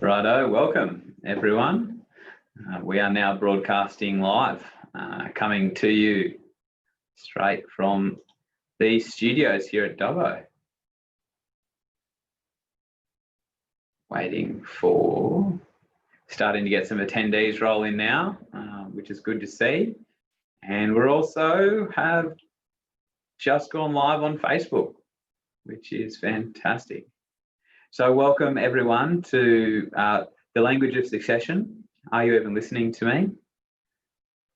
Righto, welcome everyone. We are now broadcasting live, coming to you straight from these studios here at Dubbo. Waiting for, starting to get some attendees roll in now, which is good to see. And we're also have just gone live on Facebook, which is fantastic. So welcome everyone to the language of succession. Are you even listening to me?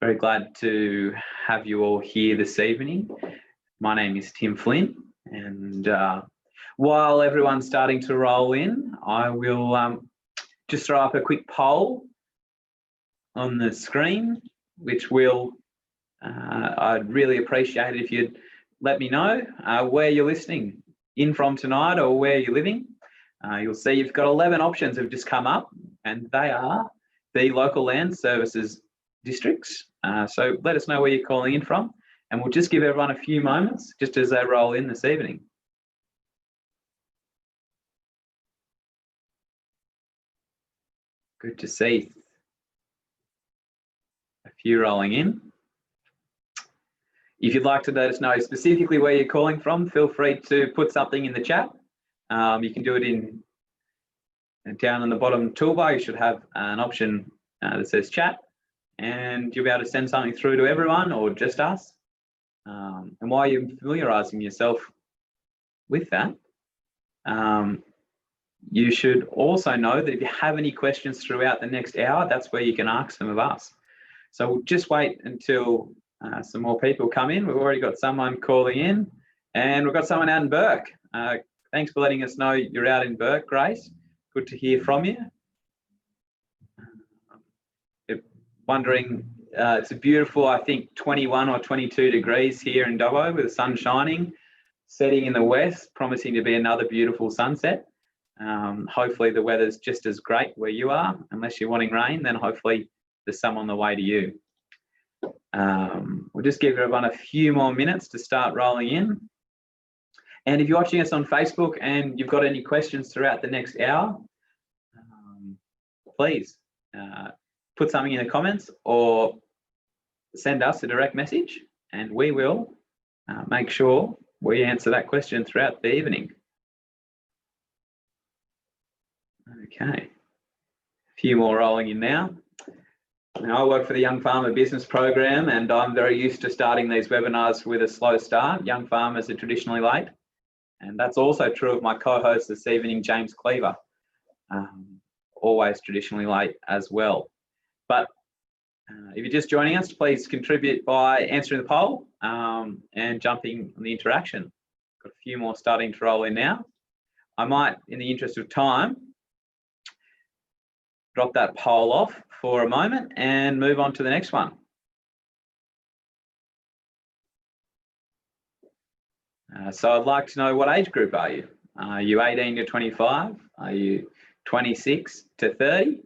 Very glad to have you all here this evening. My name is Tim Flynn, and while everyone's starting to roll in, I will just throw up a quick poll on the screen, which will, I'd really appreciate it if you'd let me know where you're listening in from tonight or where you're living. You'll see you've got 11 options have just come up, and they are the local land services districts. So let us know where you're calling in from, and we'll just give everyone a few moments just as they roll in this evening. Good to see a few rolling in. If you'd like to let us know specifically where you're calling from, feel free to put something in the chat. You can do it in down on the bottom toolbar. You should have an option that says chat, and you'll be able to send something through to everyone or just us. And while you're familiarising yourself with that, you should also know that if you have any questions throughout the next hour, that's where you can ask them of us. So we'll just wait until some more people come in. We've already got someone calling in, and we've got someone out in Burke. Thanks for letting us know you're out in Burke, Grace. Good to hear from you. Wondering, it's a beautiful, I think, 21 or 22 degrees here in Dubbo with the sun shining, setting in the west, promising to be another beautiful sunset. Hopefully the weather's just as great where you are. Unless you're wanting rain, then hopefully there's some on the way to you. We'll just give everyone a few more minutes to start rolling in. And if you're watching us on Facebook and you've got any questions throughout the next hour, please put something in the comments or send us a direct message, and we will make sure we answer that question throughout the evening. Okay, a few more rolling in now. Now, I work for the Young Farmer Business Program, and I'm very used to starting these webinars with a slow start. Young farmers are traditionally late. And that's also true of my co-host this evening, James Cleaver, always traditionally late as well. But if you're just joining us, please contribute by answering the poll and jumping on the interaction. Got a few more starting to roll in now. I might, in the interest of time, drop that poll off for a moment and move on to the next one. So I'd like to know, what age group are you? Are you 18 to 25? Are you 26 to 30?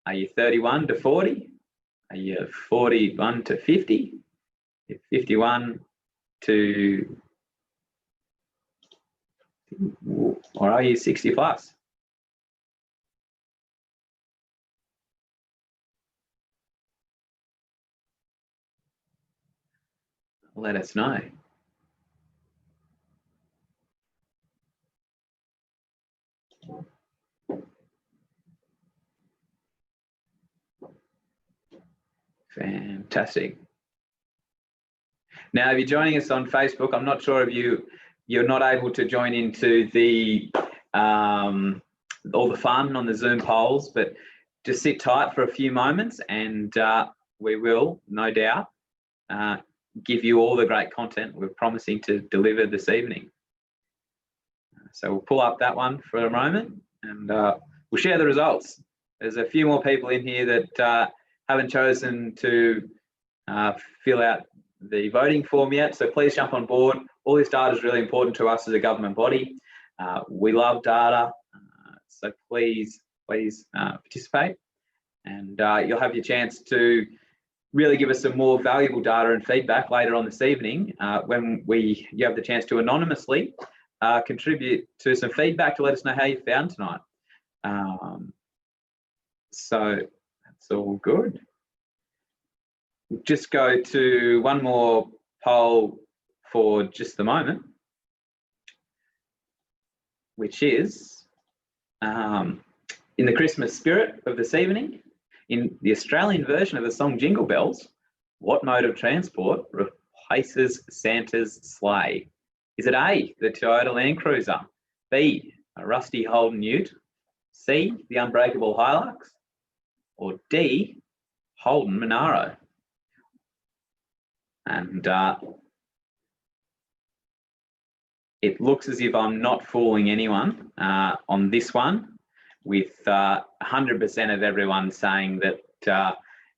Are you 31 to 40? Are you 41 to 50? You're 51 to, or are you 60 plus? Let us know. Fantastic. Now, if you're joining us on Facebook, I'm not sure if you're not able to join into the all the fun on the Zoom polls, but just sit tight for a few moments, and we will, no doubt, give you all the great content we're promising to deliver this evening. So we'll pull up that one for a moment, and we'll share the results. There's a few more people in here that haven't chosen to fill out the voting form yet, so please jump on board. All this data is really important to us as a government body. We love data, so please participate, and you'll have your chance to really give us some more valuable data and feedback later on this evening when you have the chance to anonymously contribute to some feedback to let us know how you found tonight. So that's all good. We'll just go to one more poll for just the moment, which is in the Christmas spirit of this evening, in the Australian version of the song Jingle Bells, what mode of transport replaces Santa's sleigh? Is it A, the Toyota Land Cruiser, B, a rusty Holden Ute, C, the unbreakable Hilux, or D, Holden Monaro? And it looks as if I'm not fooling anyone on this one, with 100% of everyone saying that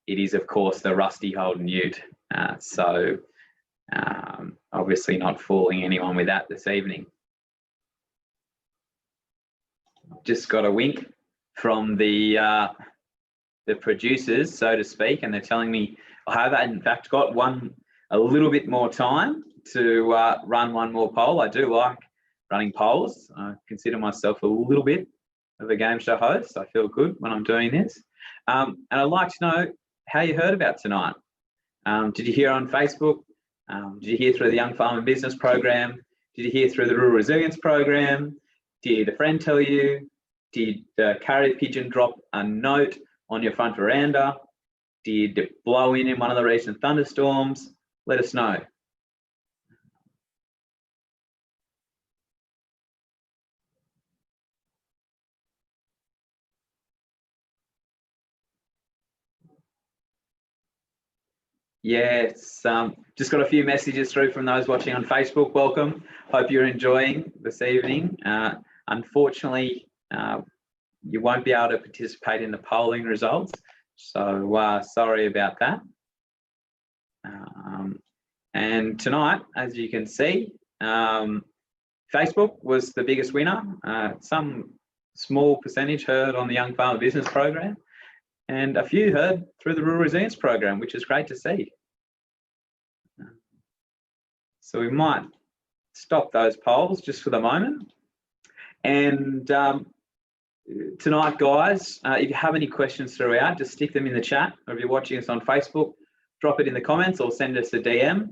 it is, of course, the rusty Holden Ute. So obviously not fooling anyone with that this evening. Just got a wink from the producers, so to speak, and they're telling me I have in fact got a little bit more time to run one more poll. I do like running polls. I consider myself a little bit of a game show host. I feel good when I'm doing this. And I'd like to know how you heard about tonight. Did you hear on Facebook? Did you hear through the Young Farmer Business Program? Did you hear through the Rural Resilience Program? Did a friend tell you? Did the carrier pigeon drop a note on your front veranda? Did it blow in one of the recent thunderstorms? Let us know. Yes, just got a few messages through from those watching on Facebook. Welcome. Hope you're enjoying this evening. Unfortunately, you won't be able to participate in the polling results, so sorry about that. And tonight, as you can see, Facebook was the biggest winner. Some small percentage heard on the Young Farmer Business Program, and a few heard through the Rural Resilience Program, which is great to see. So we might stop those polls just for the moment. And tonight, guys, if you have any questions throughout, just stick them in the chat, or if you're watching us on Facebook, drop it in the comments or send us a DM.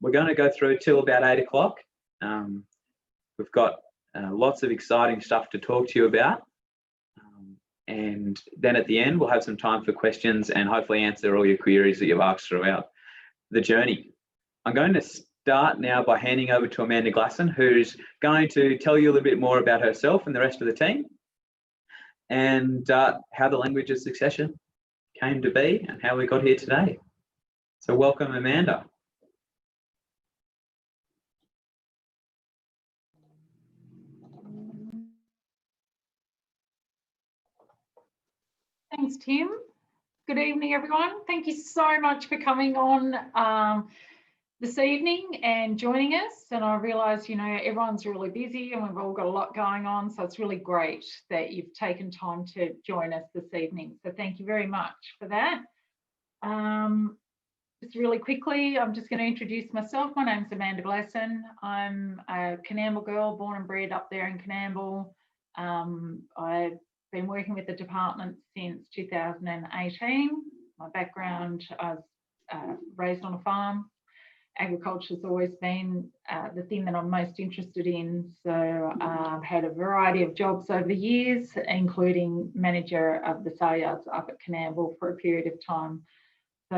We're going to go through till about 8 o'clock. We've got lots of exciting stuff to talk to you about. And then at the end, we'll have some time for questions and hopefully answer all your queries that you've asked throughout the journey. I'm going to start now by handing over to Amanda Glasson, who's going to tell you a little bit more about herself and the rest of the team, and how the language of succession came to be and how we got here today. So welcome, Amanda. Thanks, Tim. Good evening, everyone. Thank you so much for coming on this evening and joining us. And I realise, you know, everyone's really busy and we've all got a lot going on. So it's really great that you've taken time to join us this evening. So thank you very much for that. Just really quickly, I'm just going to introduce myself. My name's Amanda Glasson. I'm a Coonamble girl, born and bred up there in Coonamble. I've been working with the department since 2018. My background, I was raised on a farm. Agriculture has always been the thing that I'm most interested in. So I've had a variety of jobs over the years, including manager of the sale yards up at Coonamble for a period of time. So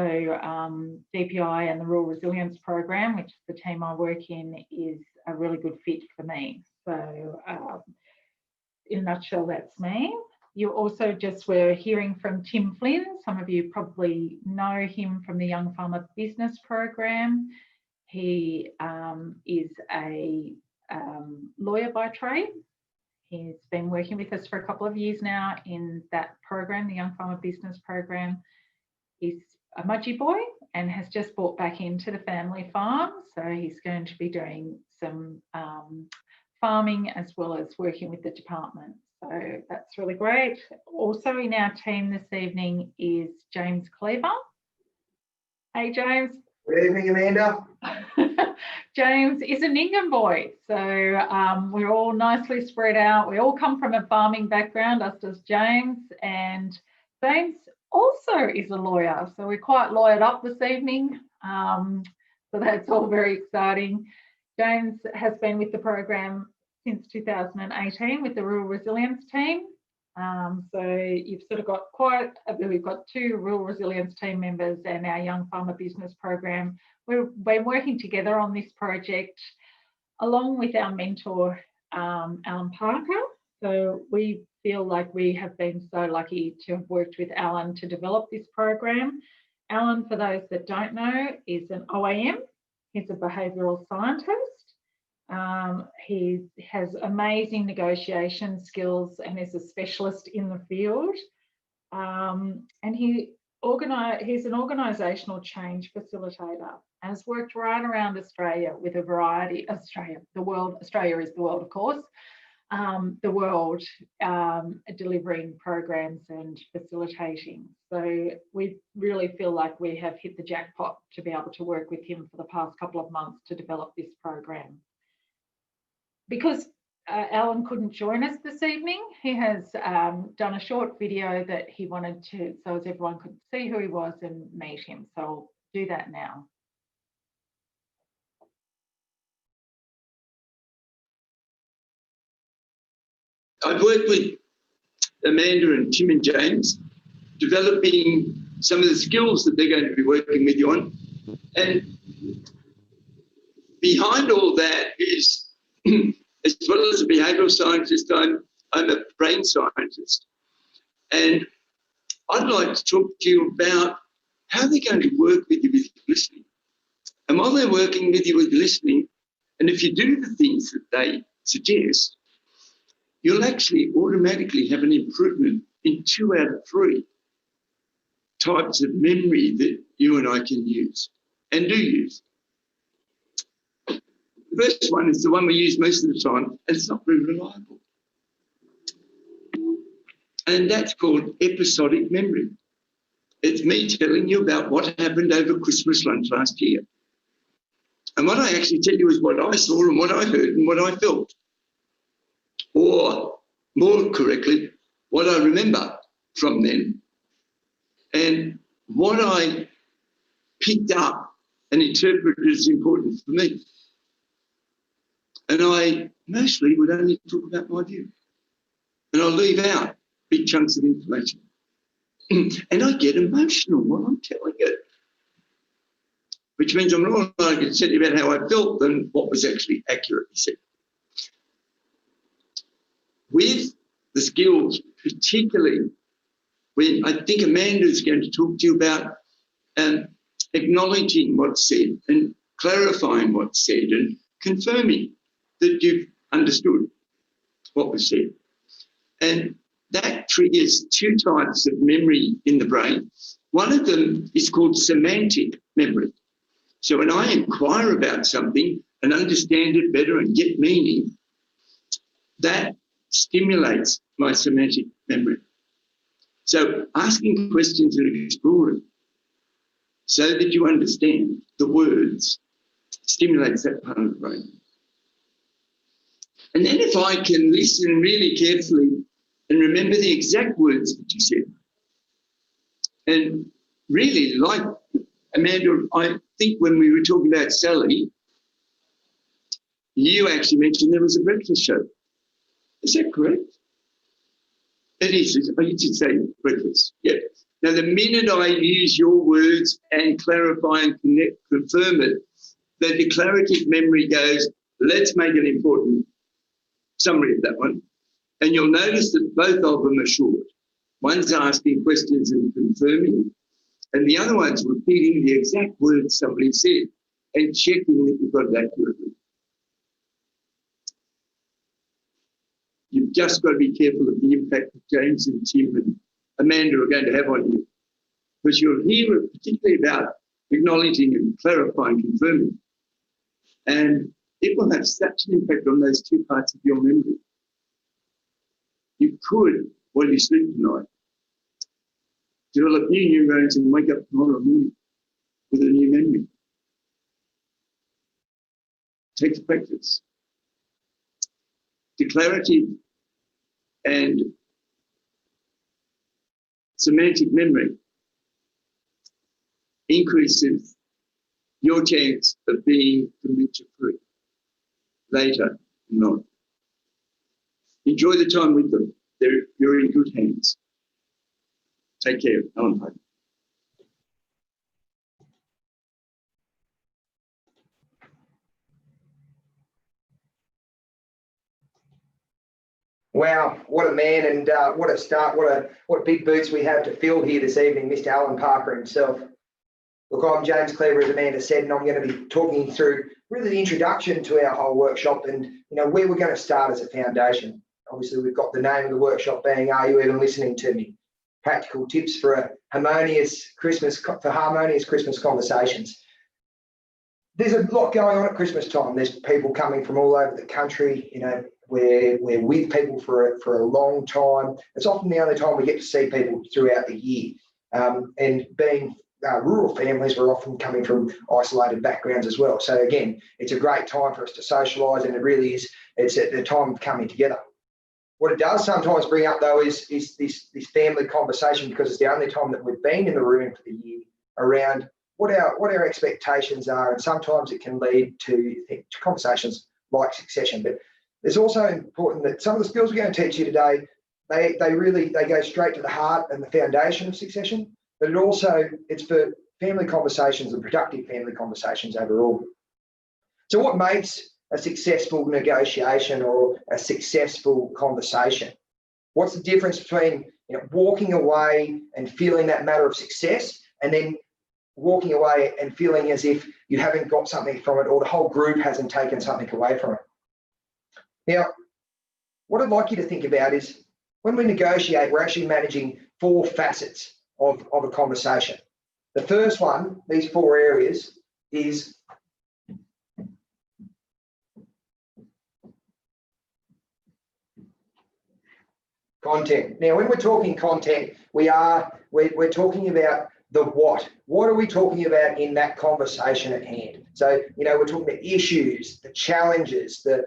DPI and the Rural Resilience Program, which is the team I work in, is a really good fit for me. So in a nutshell, that's me. You also just were hearing from Tim Flynn. Some of you probably know him from the Young Farmer Business Program. He is a lawyer by trade. He's been working with us for a couple of years now in that program, the Young Farmer Business Program. He's a Mudgee boy and has just bought back into the family farm. So he's going to be doing some farming as well as working with the department. So that's really great. Also in our team this evening is James Cleaver. Hey, James. Good evening, Amanda. James is a Ningan boy, so we're all nicely spread out. We all come from a farming background, us does James, and James also is a lawyer, so we're quite lawyered up this evening. So that's all very exciting. James has been with the program since 2018 with the Rural Resilience team. So you've sort of got we've got 2 Rural Resilience team members and our Young Farmer Business Program. We've been working together on this project along with our mentor, Allan Parker. So we feel like we have been so lucky to have worked with Allan to develop this program. Allan, for those that don't know, is an OAM. He's a behavioural scientist. He has amazing negotiation skills and is a specialist in the field. And he's an organisational change facilitator, has worked right around Australia with a variety, Australia is the world, of course, the world, delivering programs and facilitating. So we really feel like we have hit the jackpot to be able to work with him for the past couple of months to develop this program. Because Allan couldn't join us this evening, he has done a short video that he wanted to, so as everyone could see who he was and meet him. So I'll do that now. I've worked with Amanda and Tim and James, developing some of the skills that they're going to be working with you on. And behind all that is, as well as a behavioural scientist, I'm a brain scientist. And I'd like to talk to you about how they're going to work with you with listening. And while they're working with you with listening, and if you do the things that they suggest, you'll actually automatically have an improvement in 2 out of 3 types of memory that you and I can use and do use. The first one is the one we use most of the time, and it's not very reliable. And that's called episodic memory. It's me telling you about what happened over Christmas lunch last year. And what I actually tell you is what I saw and what I heard and what I felt. Or more correctly, what I remember from then and what I picked up and interpreted as important for me. And I mostly would only talk about my view. And I'll leave out big chunks of information. And I get emotional while I'm telling it, which means I'm more likely to tell you about how I felt than what was actually accurately said. With the skills, particularly when I think Amanda's going to talk to you about acknowledging what's said and clarifying what's said and confirming that you've understood what was said. And that triggers 2 types of memory in the brain. One of them is called semantic memory. So when I inquire about something and understand it better and get meaning, that stimulates my semantic memory. So asking questions and exploring so that you understand the words stimulates that part of the brain. And then if I can listen really carefully and remember the exact words that you said, and really, like Amanda, I think when we were talking about Sally, you actually mentioned there was a breakfast show. Is that correct? It is. I used to say breakfast. Yeah. Now, the minute I use your words and clarify and confirm it, the declarative memory goes, let's make an important summary of that one. And you'll notice that both of them are short. One's asking questions and confirming, and the other one's repeating the exact words somebody said and checking that you've got it accurately. You've just got to be careful of the impact that James and Tim and Amanda are going to have on you, because you'll hear particularly about acknowledging and clarifying, confirming, and it will have such an impact on those 2 parts of your memory. You could, while you sleep tonight, develop new neurons and wake up tomorrow morning with a new memory. text practice. Declarative and semantic memory increases your chance of being dementia-free later not. Enjoy the time with them. You're in good hands. Take care. Allan Parker. Wow, what a man, and what a start, what big boots we have to fill here this evening, Mr. Allan Parker himself. Look, I'm James Cleaver, as Amanda said, and I'm going to be talking you through really the introduction to our whole workshop and where we're going to start as a foundation. Obviously, we've got the name of the workshop being "Are You Even Listening to Me?" Practical tips for harmonious Christmas conversations. There's a lot going on at Christmas time. There's people coming from all over the country. We're with people for a long time. It's often the only time we get to see people throughout the year. And being rural families, we're often coming from isolated backgrounds as well. So again, it's a great time for us to socialise, and it really is. It's at the time of coming together. What it does sometimes bring up though is this family conversation, because it's the only time that we've been in the room for the year, around what our expectations are, and sometimes it can lead to conversations like succession. But it's also important that some of the skills we're going to teach you today, they go straight to the heart and the foundation of succession. But it's for family conversations and productive family conversations overall. So what makes a successful negotiation or a successful conversation? What's the difference between walking away and feeling that matter of success, and then walking away and feeling as if you haven't got something from it, or the whole group hasn't taken something away from it? Now, what I'd like you to think about is, when we negotiate, we're actually managing 4 facets of a conversation. The first one, these 4 areas, is content. Now, when we're talking content, we're talking about the what. What are we talking about in that conversation at hand? So, we're talking about issues, the challenges, the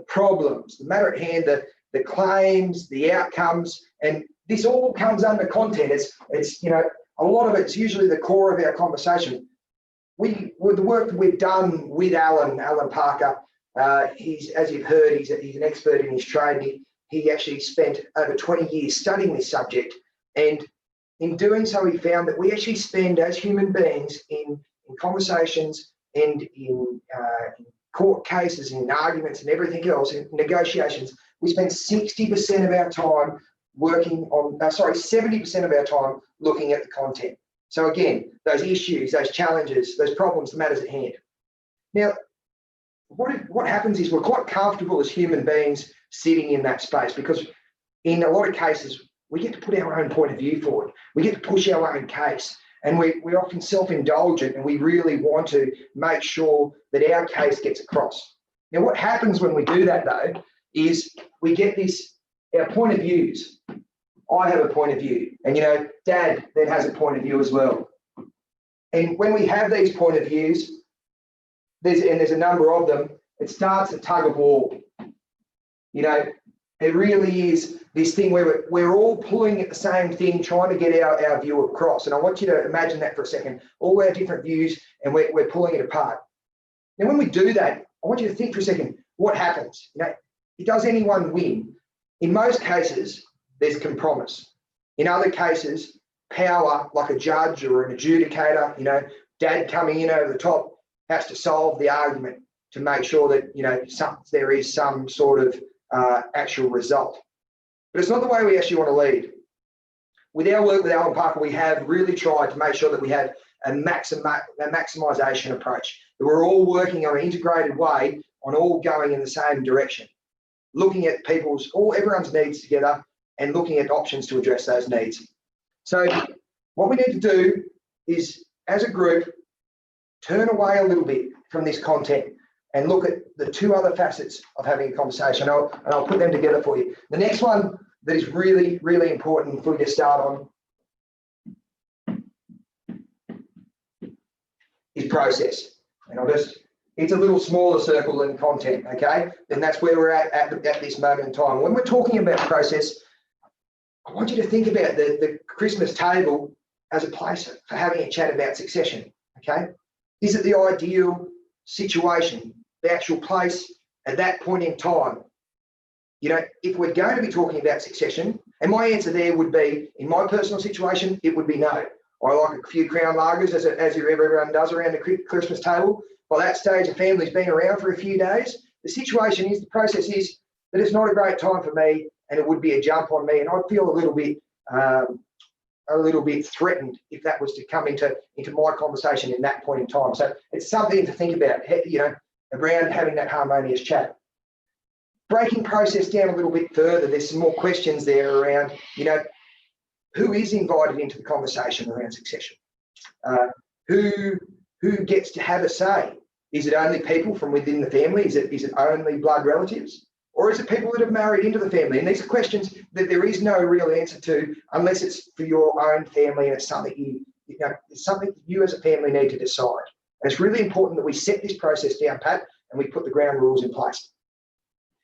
problems, the matter at hand, the claims, the outcomes, and this all comes under content. It's a lot of it's usually the core of our conversation. With the work that we've done with Allan Parker, he's, as you've heard, he's an expert in his trade. He actually spent over 20 years studying this subject, and in doing so, he found that we actually spend, as human beings, in conversations and in court cases, in arguments and everything else, in negotiations, we spend 60% of our time working on, 70% of our time looking at the content. So again, those issues, those challenges, those problems, the matters at hand. Now, what happens is we're quite comfortable as human beings sitting in that space, because in a lot of cases, we get to put our own point of view forward. We get to push our own case, and we're often self-indulgent, and we really want to make sure that our case gets across. Now, what happens when we do that, though, is we get our point of views. I have a point of view, and Dad then has a point of view as well. And when we have these point of views, there's a number of them, it starts a tug of war. It really is this thing where we're all pulling at the same thing, trying to get our view across. And I want you to imagine that for a second, all our different views, and we're pulling it apart. Now, when we do that, I want you to think for a second, what happens? Does anyone win? In most cases, there's compromise. In other cases, power, like a judge or an adjudicator, Dad coming in over the top, has to solve the argument to make sure that there is some sort of actual result. But it's not the way we actually want to lead. With our work with Allan Parker, we have really tried to make sure that we have a maximisation approach, that we're all working on an integrated way, on all going in the same direction, looking at everyone's needs together and looking at options to address those needs. So what we need to do is, as a group, turn away a little bit from this content and look at the 2 other facets of having a conversation. And I'll put them together for you. The next one that is really, really important for you to start on is process. And I'll just it's a little smaller circle than content, okay? And that's where we're at this moment in time. When we're talking about process, I want you to think about the Christmas table as a place for having a chat about succession, okay? Is it the ideal situation, the actual place at that point in time? You know, if we're going to be talking about succession, and my answer there would be, in my personal situation, it would be no. I like a few Crown Lagers, as everyone does around the Christmas table. By that stage, the family's been around for a few days. The situation is, the process is that it's not a great time for me, and it would be a jump on me, and I'd feel a little bit threatened if that was to come into my conversation in that point in time. So it's something to think about, you know, around having that harmonious chat. Breaking process down a little bit further, there's some more questions there around, you know, who is invited into the conversation around succession? Who gets to have a say? Is it only people from within the family? Is it only blood relatives? Or is it people that have married into the family? And these are questions that there is no real answer to unless it's for your own family, and it's something it's something you as a family need to decide. And it's really important that we set this process down pat and we put the ground rules in place.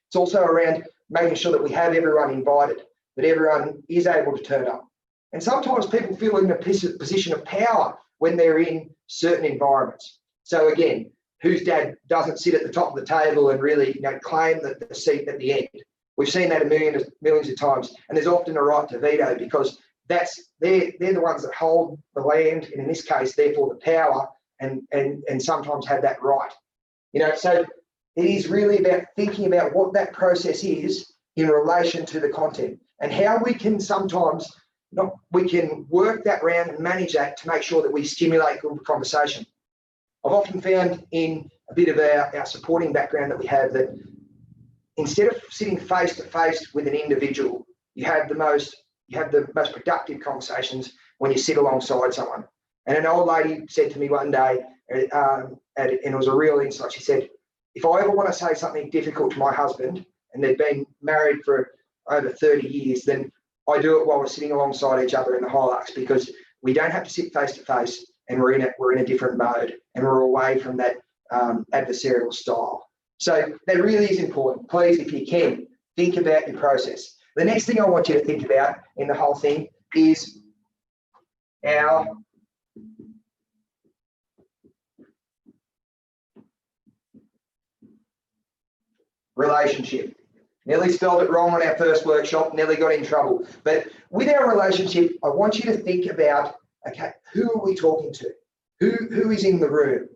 It's also around making sure that we have everyone invited, that everyone is able to turn up. And sometimes people feel in a position of power when they're in certain environments. So again, whose dad doesn't sit at the top of the table and really, you know, claim the seat at the end? We've seen that millions of times, and there's often a right to veto because they're the ones that hold the land, and in this case, therefore the power, and sometimes have that right. You know, so it is really about thinking about what that process is in relation to the content, and how we can sometimes we can work that round and manage that to make sure that we stimulate good conversation. I've often found in a bit of our supporting background that we have that instead of sitting face to face with an individual, you have the most productive conversations when you sit alongside someone. And an old lady said to me one day, and it was a real insight. She said, if I ever want to say something difficult to my husband, and they've been married for over 30 years, then I do it while we're sitting alongside each other in the Hilux, because we don't have to sit face to face, and we're in a different mode, and we're away from that adversarial style. So that really is important. Please, if you can, think about your process. The next thing I want you to think about in the whole thing is our relationship. Nellie spelled it wrong on our first workshop. Nellie got in trouble. But with our relationship, I want you to think about, okay, who are we talking to? Who is in the room?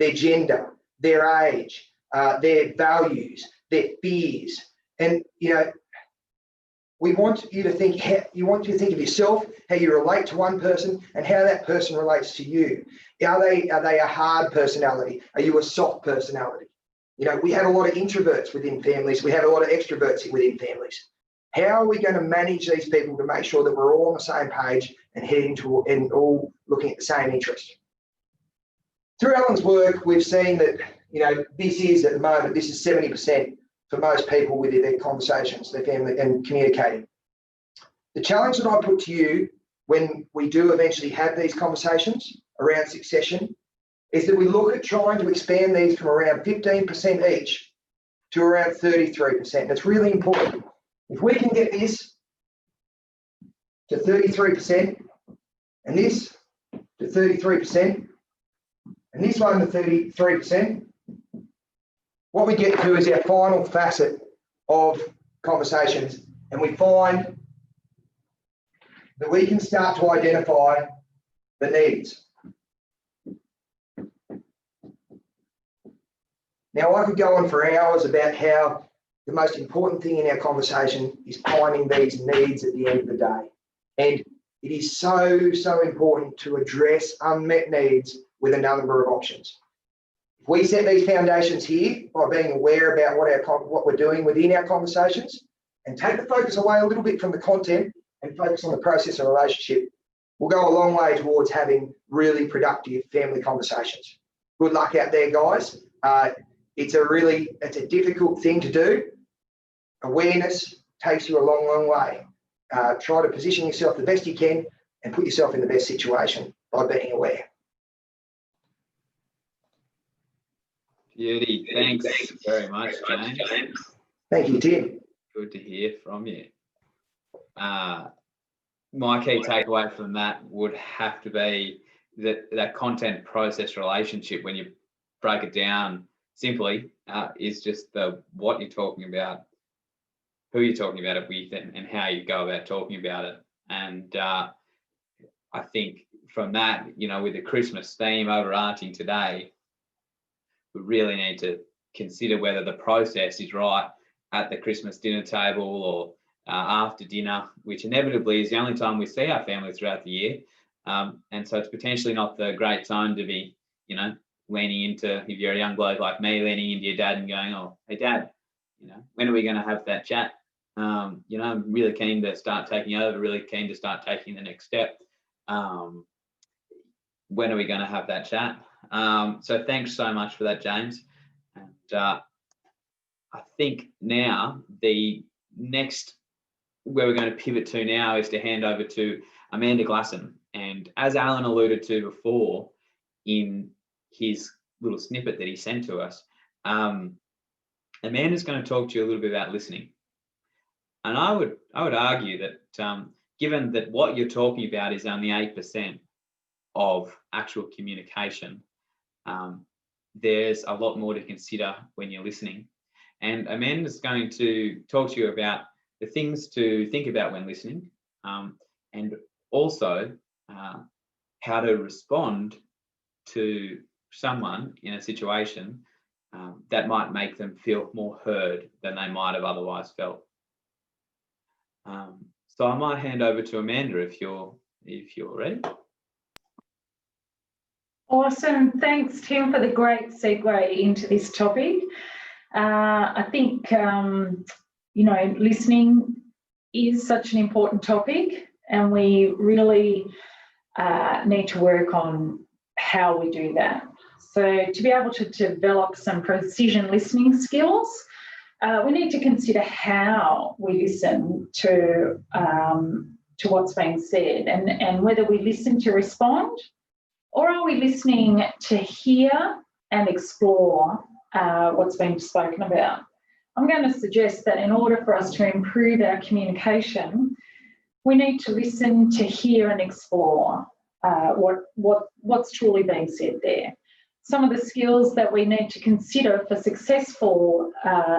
Their gender, their age, their values, their fears. And, you know, we want you to think, of yourself, how you relate to one person, and how that person relates to you. Are they a hard personality? Are you a soft personality? You know, we have a lot of introverts within families. We have a lot of extroverts within families. How are we going to manage these people to make sure that we're all on the same page and heading to and all looking at the same interest? Through Allan's work, we've seen that, you know, this is 70% for most people with their conversations, their family, and communicating. The challenge that I put to you when we do eventually have these conversations around succession is that we look at trying to expand these from around 15% each to around 33%. And it's really important. If we can get this to 33%, and this to 33%, and this one to 33%, what we get to is our final facet of conversations, and we find that we can start to identify the needs. Now, I could go on for hours about how the most important thing in our conversation is finding these needs at the end of the day. And it is so, so important to address unmet needs with a number of options. If we set these foundations here by being aware about what we're doing within our conversations and take the focus away a little bit from the content and focus on the process and relationship, we'll go a long way towards having really productive family conversations. Good luck out there, guys. It's a difficult thing to do. Awareness takes you a long, long way. Try to position yourself the best you can and put yourself in the best situation by being aware. Beauty. Thanks very much, James. Thank you, Tim. Good to hear from you. My key takeaway from that would have to be that content process relationship, when you break it down simply, is just what you're talking about, who you're talking about it with, and how you go about talking about it. And I think from that, with the Christmas theme overarching today, we really need to consider whether the process is right at the Christmas dinner table or after dinner, which inevitably is the only time we see our family throughout the year. And so it's potentially not the great time to be, leaning into, if you're a young bloke like me, leaning into your dad and going, "Oh, hey dad, when are we going to have that chat? I'm really keen to start taking over, really keen to start taking the next step. When are we going to have that chat?" So thanks so much for that, James. And I think now the next where we're going to pivot to now is to hand over to Amanda Glasson. And as Allan alluded to before in his little snippet that he sent to us, Amanda's going to talk to you a little bit about listening. And I would argue that given that what you're talking about is only 8% of actual communication, there's a lot more to consider when you're listening. And Amanda's going to talk to you about the things to think about when listening, and also how to respond to someone in a situation that might make them feel more heard than they might have otherwise felt. So I might hand over to Amanda if you're ready. Awesome. Thanks, Tim, for the great segue into this topic. I think, listening is such an important topic, and we really need to work on how we do that. So to be able to develop some precision listening skills, we need to consider how we listen to what's being said, and whether we listen to respond, or are we listening to hear and explore what's being spoken about. I'm going to suggest that in order for us to improve our communication, we need to listen to hear and explore what's truly being said there. Some of the skills that we need to consider for successful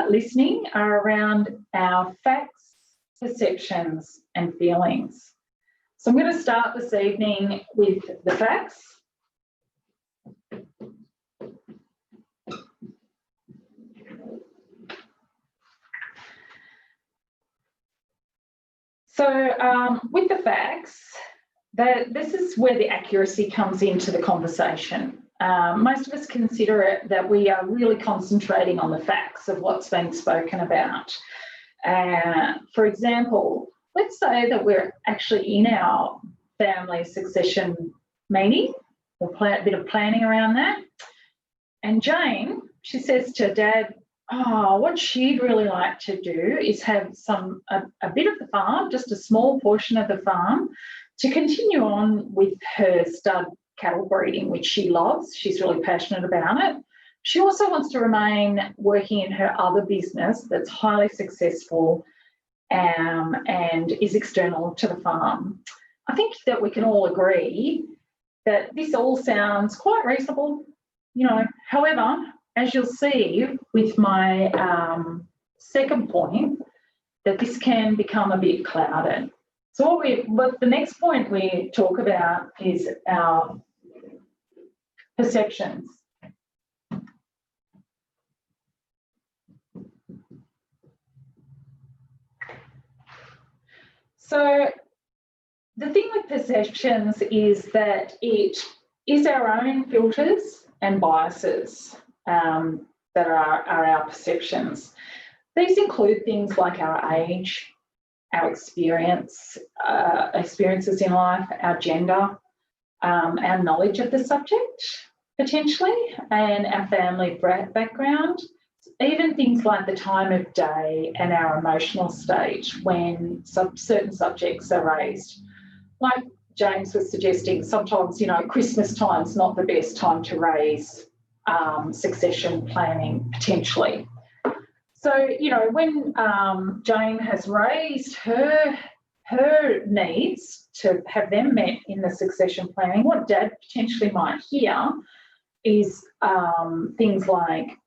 listening are around our facts, perceptions, and feelings. So I'm going to start this evening with the facts. So with the facts, this is where the accuracy comes into the conversation. Most of us consider it that we are really concentrating on the facts of what's being spoken about. For example, let's say that we're actually in our family succession meeting. We'll play a bit of planning around that. And Jane, she says to Dad, what she'd really like to do is have a bit of the farm, just a small portion of the farm, to continue on with her stud cattle breeding, which she loves. She's really passionate about it. She also wants to remain working in her other business that's highly successful and is external to the farm. I think that we can all agree that this all sounds quite reasonable, However, as you'll see with my second point, that this can become a bit clouded. So what the next point we talk about is our perceptions. So the thing with perceptions is that it is our own filters and biases that are our perceptions. These include things like our age, our experiences in life, our gender, our knowledge of the subject, potentially, and our family background, even things like the time of day and our emotional state when certain subjects are raised. Like James was suggesting, sometimes, Christmas time's not the best time to raise succession planning potentially. So, you know, when Jane has raised her needs to have them met in the succession planning, what Dad potentially might hear is things like,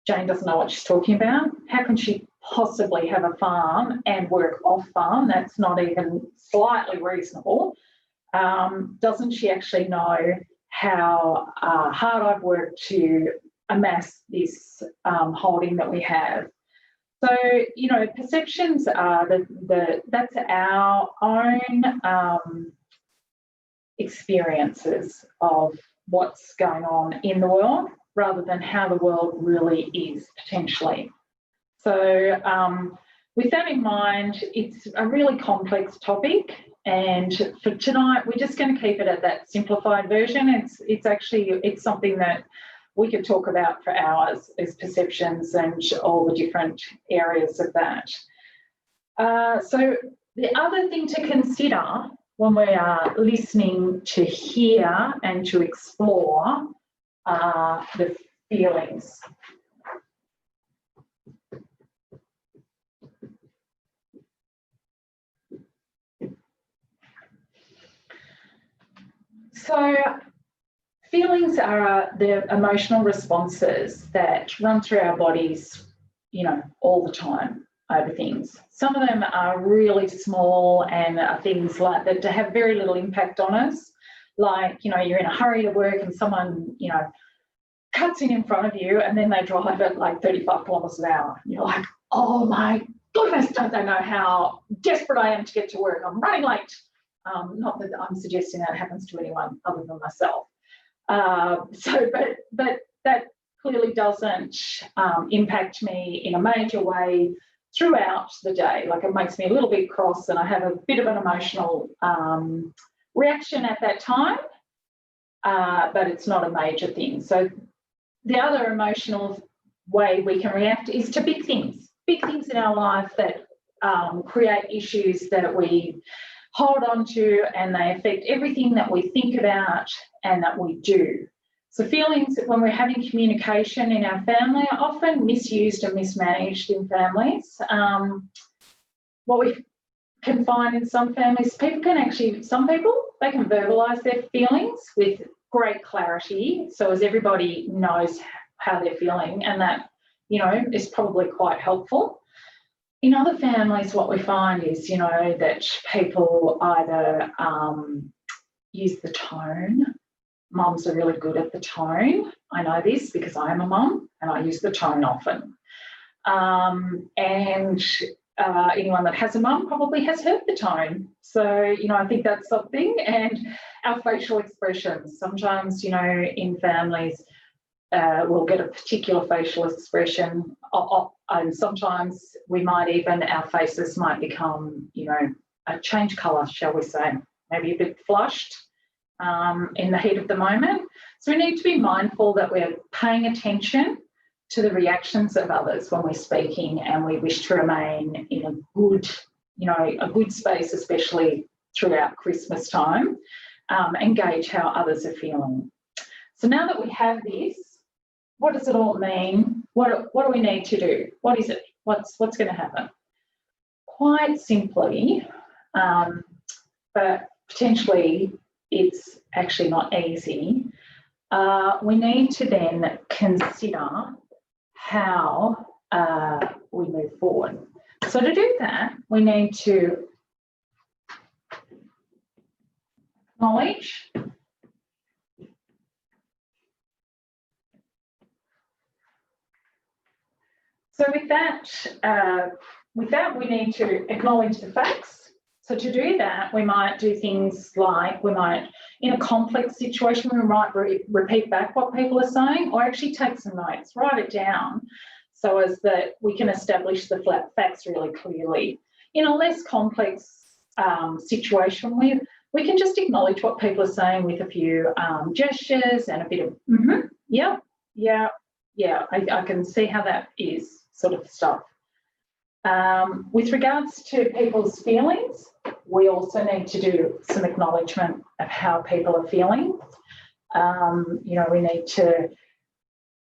Jane doesn't know what she's talking about. How can she possibly have a farm and work off farm? That's not even slightly reasonable. Doesn't she actually know how hard I've worked to amass this holding that we have? So, you know, perceptions are that's our own experiences of what's going on in the world rather than how the world really is potentially. So with that in mind, it's a really complex topic, and for tonight we're just going to keep it at that simplified version. It's something that we could talk about for hours, is perceptions and all the different areas of that. So the other thing to consider when we are listening to hear and to explore are the feelings. So feelings are the emotional responses that run through our bodies, you know, all the time over things. Some of them are really small and are things like that to have very little impact on us. Like, you know, you're in a hurry to work and someone, you know, cuts in front of you and then they drive at like 35 kilometres an hour. You're like, oh my goodness, don't they know how desperate I am to get to work? I'm running late. Not that I'm suggesting that happens to anyone other than myself. But that clearly doesn't impact me in a major way throughout the day. Like, it makes me a little bit cross and I have a bit of an emotional reaction at that time, but it's not a major thing. So the other emotional way we can react is to big things in our life that create issues that we hold on to, and they affect everything that we think about and that we do. So feelings, when we're having communication in our family, are often misused and mismanaged in families. What we can find in some families, they can verbalise their feelings with great clarity, so as everybody knows how they're feeling, and that, you know, is probably quite helpful. In other families, what we find is, you know, that people either use the tone. Mums are really good at the tone. I know this because I am a mum and I use the tone often. Anyone that has a mum probably has heard the tone. So, you know, I think that's something. And our facial expressions. Sometimes, you know, in families, we'll get a particular facial expression, and sometimes we might even, our faces might become, you know, a change colour, shall we say, maybe a bit flushed in the heat of the moment. So we need to be mindful that we're paying attention to the reactions of others when we're speaking, and we wish to remain in a good, you know, a good space, especially throughout Christmas time, and gauge how others are feeling. So now that we have this, what does it all mean? What do we need to do? What is it? What's going to happen? Quite simply, but potentially it's actually not easy, we need to then consider how we move forward. So to do that, we need to acknowledge So with that, we need to acknowledge the facts. So to do that, we might do things like, in a complex situation, we might repeat back what people are saying, or actually take some notes, write it down, so as that we can establish the facts really clearly. In a less complex situation, we can just acknowledge what people are saying with a few gestures and a bit of, yeah, I can see how that is, sort of stuff. With regards to people's feelings, we also need to do some acknowledgement of how people are feeling. You know, we need to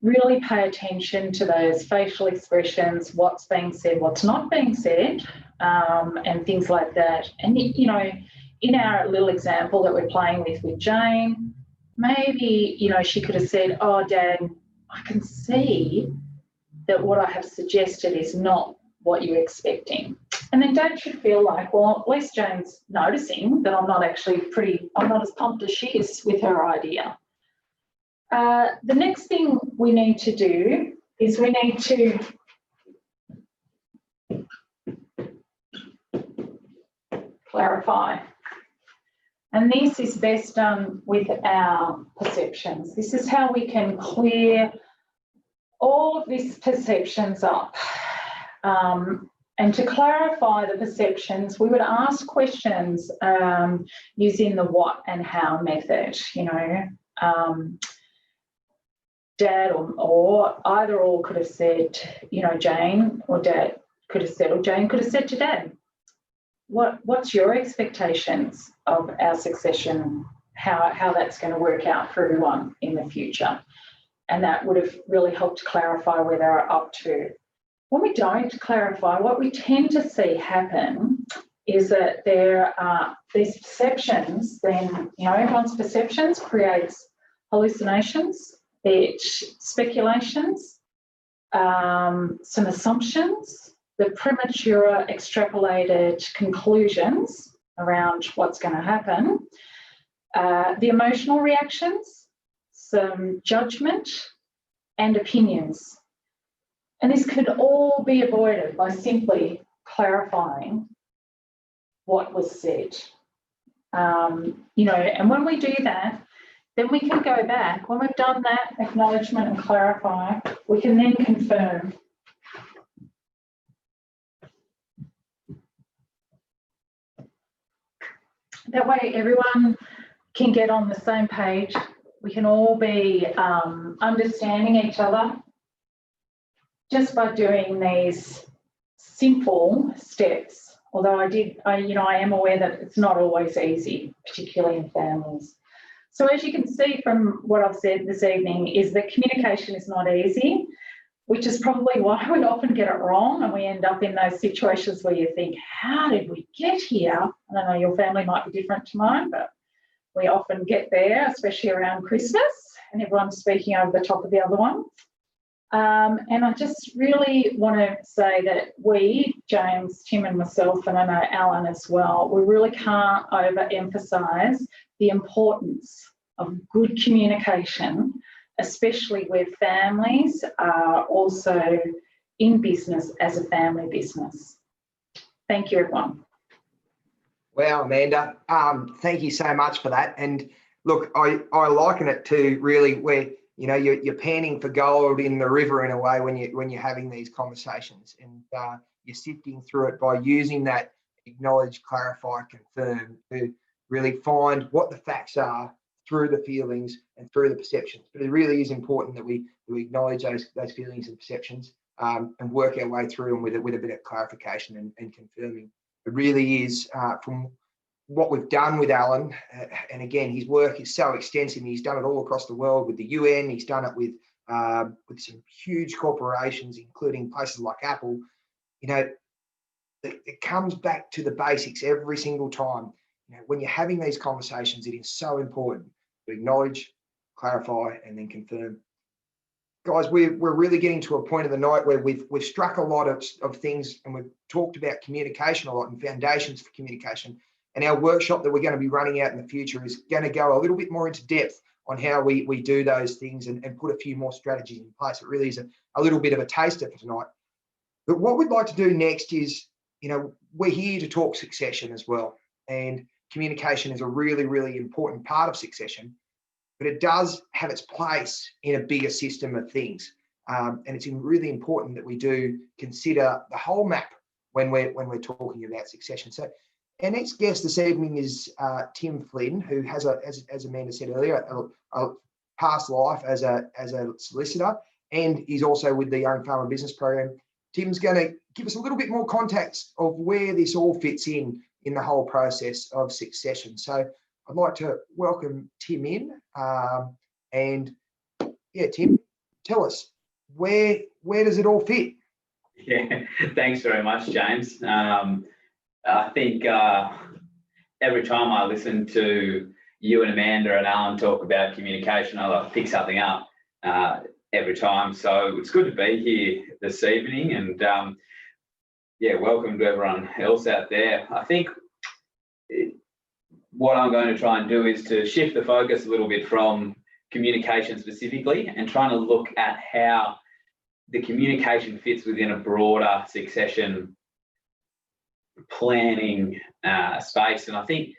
really pay attention to those facial expressions, what's being said, what's not being said, and things like that. And, you know, in our little example that we're playing with Jane, maybe, you know, she could have said, oh, Dad, I can see that what I have suggested is not what you're expecting. And then Dad should feel like, well, at least Jane's noticing that I'm not as pumped as she is with her idea. The next thing we need to do is we need to clarify. And this is best done with our perceptions. This is how we can clear all of these perceptions up. And to clarify the perceptions, we would ask questions using the what and how method, you know. Dad or either or could have said, you know, Jane or Dad could have said, or Jane could have said to Dad, what's your expectations of our succession, how that's going to work out for everyone in the future? And that would have really helped clarify where they're up to. When we don't clarify, what we tend to see happen is that there are these perceptions, then, you know, everyone's perceptions creates hallucinations, speculations, some assumptions, the premature extrapolated conclusions around what's going to happen, the emotional reactions, some judgment and opinions. And this could all be avoided by simply clarifying what was said. You know, and when we do that, then we can go back. When we've done that acknowledgement and clarify, we can then confirm. That way everyone can get on the same page. We can all be understanding each other just by doing these simple steps. Although I am aware that it's not always easy, particularly in families. So as you can see from what I've said this evening is that communication is not easy, which is probably why we often get it wrong and we end up in those situations where you think, how did we get here? I don't know, your family might be different to mine, but we often get there, especially around Christmas, and everyone's speaking over the top of the other one. And I just really want to say that we, James, Tim and myself, and I know Allan as well, we really can't overemphasise the importance of good communication, especially where families are also in business as a family business. Thank you, everyone. Wow, Amanda, thank you so much for that. And look, I liken it to really where, you know, you're panning for gold in the river in a way when you're having these conversations, and you're sifting through it by using that acknowledge, clarify, confirm to really find what the facts are through the feelings and through the perceptions. But it really is important that we acknowledge those feelings and perceptions and work our way through them with a bit of clarification and confirming. It really is from what we've done with Allan, and again, his work is so extensive. He's done it all across the world with the UN. He's done it with some huge corporations, including places like Apple. You know, it comes back to the basics every single time. You know, when you're having these conversations, it is so important to acknowledge, clarify, and then confirm. Guys, we're really getting to a point of the night where we've struck a lot of things, and we've talked about communication a lot and foundations for communication. And our workshop that we're going to be running out in the future is going to go a little bit more into depth on how we do those things and put a few more strategies in place. It really is a little bit of a taster for tonight. But what we'd like to do next is, you know, we're here to talk succession as well. And communication is a really, really important part of succession, but it does have its place in a bigger system of things. And it's really important that we do consider the whole map when we're talking about succession. So our next guest this evening is Tim Flynn, who has, as Amanda said earlier, a past life as a solicitor, and he's also with the Young Farmer Business Program. Tim's going to give us a little bit more context of where this all fits in the whole process of succession. So I'd like to welcome Tim in. And yeah, Tim, tell us, where does it all fit? Yeah, thanks very much, James. I think every time I listen to you and Amanda and Allan talk about communication, I pick something up every time. So it's good to be here this evening, and yeah, welcome to everyone else out there. I think what I'm going to try and do is to shift the focus a little bit from communication specifically and trying to look at how the communication fits within a broader succession planning space. And I think,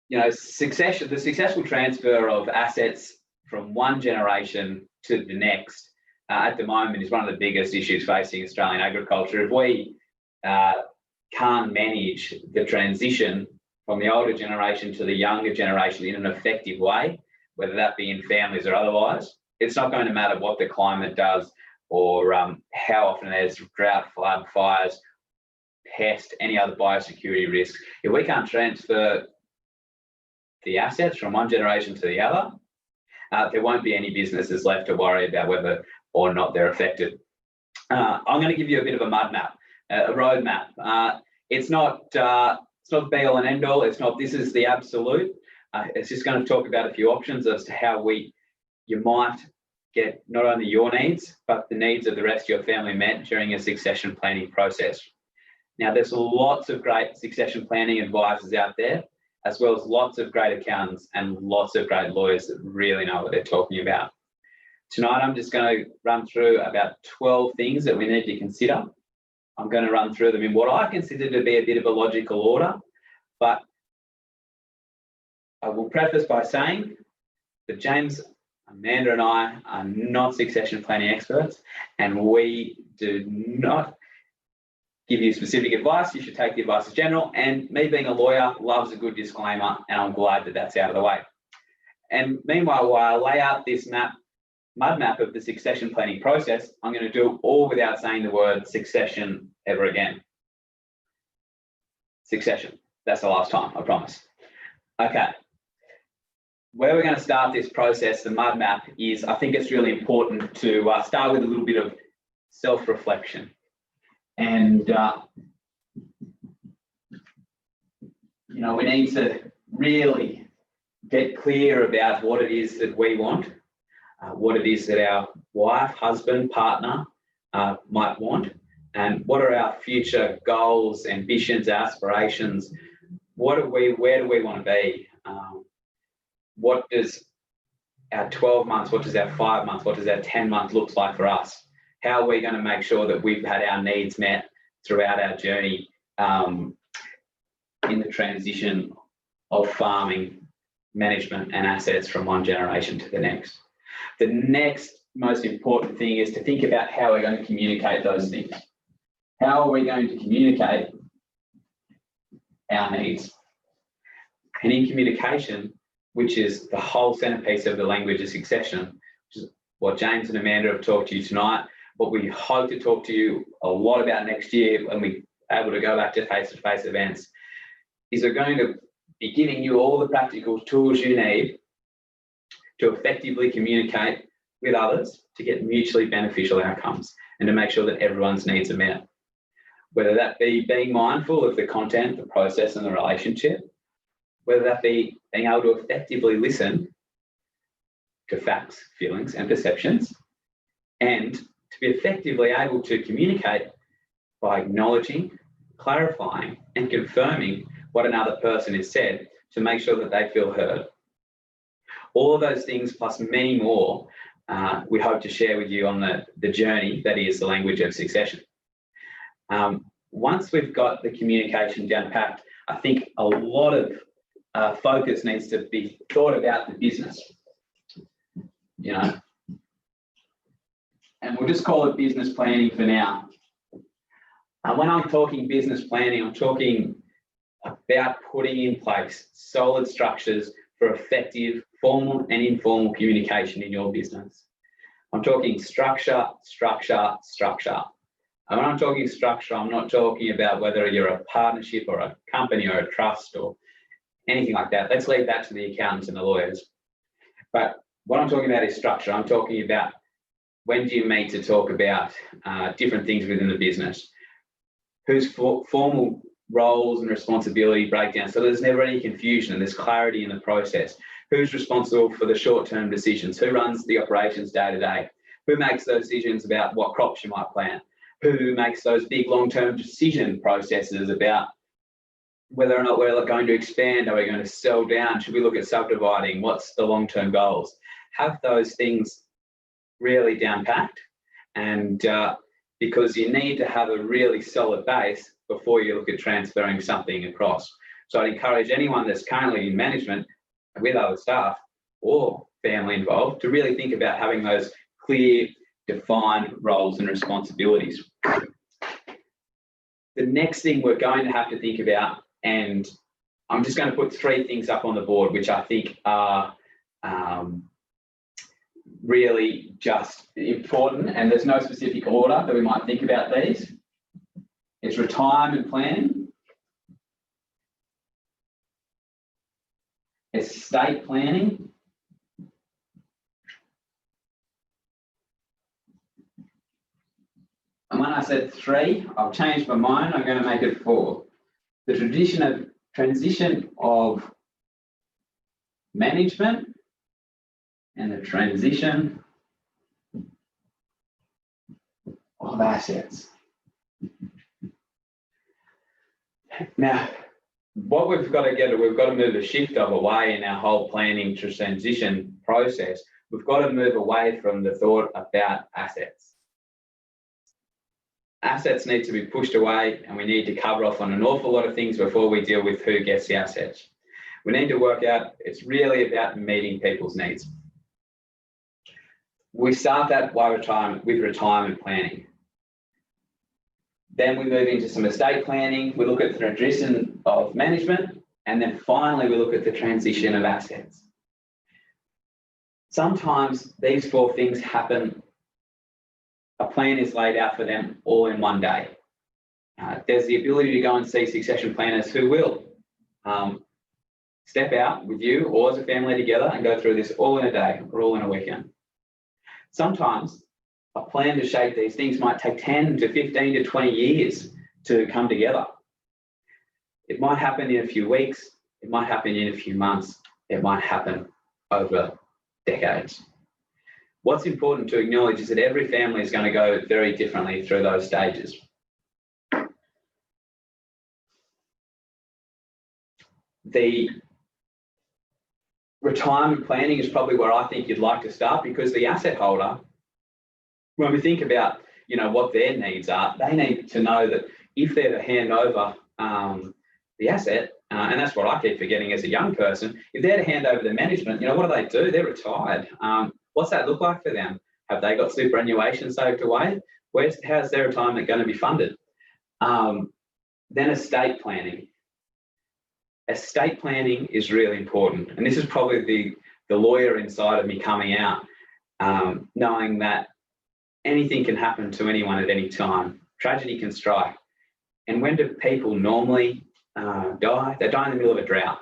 you know, the successful transfer of assets from one generation to the next at the moment is one of the biggest issues facing Australian agriculture. If we can't manage the transition from the older generation to the younger generation in an effective way, whether that be in families or otherwise, it's not going to matter what the climate does or how often there's drought, flood, fires, pest, any other biosecurity risks. If we can't transfer the assets from one generation to the other, there won't be any businesses left to worry about whether or not they're affected. I'm going to give you a bit of a mud map, a road map. It's not the be all and end all. It's not this is the absolute. It's just going to talk about a few options as to how you might get not only your needs, but the needs of the rest of your family met during a succession planning process. Now, there's lots of great succession planning advisors out there, as well as lots of great accountants and lots of great lawyers that really know what they're talking about. Tonight, I'm just going to run through about 12 things that we need to consider. I'm going to run through them in what I consider to be a bit of a logical order, but I will preface by saying that James, Amanda and I are not succession planning experts, and we do not give you specific advice. You should take the advice as general, and me being a lawyer loves a good disclaimer, and I'm glad that that's out of the way. And meanwhile, while I lay out this mud map of the succession planning process, I'm going to do it all without saying the word succession ever again. Succession. That's the last time, I promise. Okay. Where we're going to start this process, the mud map, is I think it's really important to start with a little bit of self-reflection. And, you know, we need to really get clear about what it is that we want, what it is that our wife, husband, partner might want, and what are our future goals, ambitions, aspirations. Where do we want to be? What does our 12 months, what does our 5 months, what does our 10 months look like for us? How are we going to make sure that we've had our needs met throughout our journey in the transition of farming, management and assets from one generation to the next? The next most important thing is to think about how we're going to communicate those things. How are we going to communicate our needs? And in communication, which is the whole centerpiece of the language of succession, which is what James and Amanda have talked to you tonight, what we hope to talk to you a lot about next year when we're able to go back to face-to-face events, is we're going to be giving you all the practical tools you need to effectively communicate with others to get mutually beneficial outcomes and to make sure that everyone's needs are met. Whether that be being mindful of the content, the process and the relationship, whether that be being able to effectively listen to facts, feelings and perceptions, and to be effectively able to communicate by acknowledging, clarifying and confirming what another person has said to make sure that they feel heard. All of those things plus many more we hope to share with you on the journey that is the language of succession. Once we've got the communication down packed, I think a lot of focus needs to be thought about the business, you know, and we'll just call it business planning for now. When I'm talking business planning, I'm talking about putting in place solid structures for effective formal and informal communication in your business. I'm talking structure, structure, structure. And when I'm talking structure, I'm not talking about whether you're a partnership or a company or a trust or anything like that. Let's leave that to the accountants and the lawyers. But what I'm talking about is structure. I'm talking about when do you meet to talk about different things within the business, whose formal roles and responsibility breakdown, so there's never any confusion and there's clarity in the process. Who's responsible for the short-term decisions? Who runs the operations day to day? Who makes those decisions about what crops you might plant? Who makes those big long-term decision processes about whether or not we're going to expand? Are we going to sell down? Should we look at subdividing? What's the long-term goals? Have those things really down-packed, and because you need to have a really solid base before you look at transferring something across. So I'd encourage anyone that's currently in management with other staff or family involved to really think about having those clear, defined roles and responsibilities. The next thing we're going to have to think about, and I'm just going to put 3 things up on the board, which I think are really just important, and there's no specific order that we might think about these. It's retirement planning, estate planning, and when I said 3, I've changed my mind, I'm going to make it 4. The transition of management and the transition of assets. Now, what we've got to get, we've got to move a shift of away in our whole planning to transition process. We've got to move away from the thought about assets. Assets need to be pushed away, and we need to cover off on an awful lot of things before we deal with who gets the assets. We need to work out, it's really about meeting people's needs. We start that with retirement planning. Then we move into some estate planning. We look at the transition of management, and then finally we look at the transition of assets. Sometimes these 4 things happen. A plan is laid out for them all in one day. There's the ability to go and see succession planners who will step out with you or as a family together and go through this all in a day or all in a weekend. Sometimes a plan to shape these things might take 10 to 15 to 20 years to come together. It might happen in a few weeks, it might happen in a few months, it might happen over decades. What's important to acknowledge is that every family is going to go very differently through those stages. The retirement planning is probably where I think you'd like to start, because the asset holder, when we think about what their needs are, they need to know that if they're to hand over the asset, and that's what I keep forgetting as a young person, if they're to hand over the management, what do? They're retired. What's that look like for them? Have they got superannuation saved away? How's their retirement going to be funded? Then estate planning. Estate planning is really important, and this is probably the lawyer inside of me coming out, knowing that anything can happen to anyone at any time. Tragedy can strike. And when do people normally die? They die in the middle of a drought.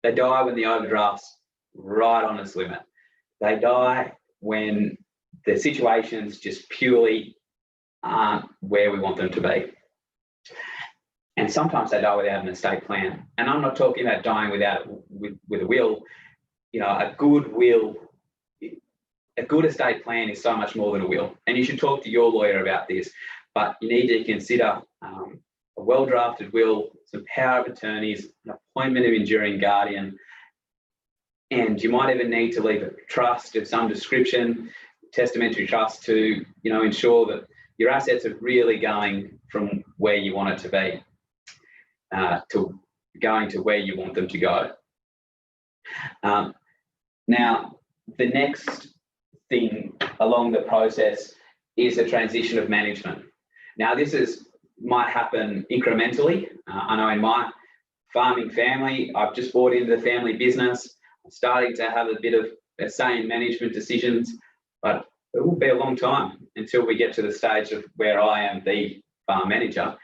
They die when the overdraft's right on its limit. They die when the situations just purely aren't where we want them to be. And sometimes they die without an estate plan. And I'm not talking about dying with a will. A good will, a good estate plan is so much more than a will. And you should talk to your lawyer about this. But you need to consider a well-drafted will, some power of attorneys, an appointment of enduring guardian, and you might even need to leave a trust of some description, testamentary trust, to ensure that your assets are really going from where you want it to be to going to where you want them to go. Now, the next thing along the process is the transition of management. Now, this might happen incrementally. I know in my farming family, I've just bought into the family business. I'm starting to have a bit of a say in management decisions, but it will be a long time until we get to the stage of where I am the farm manager.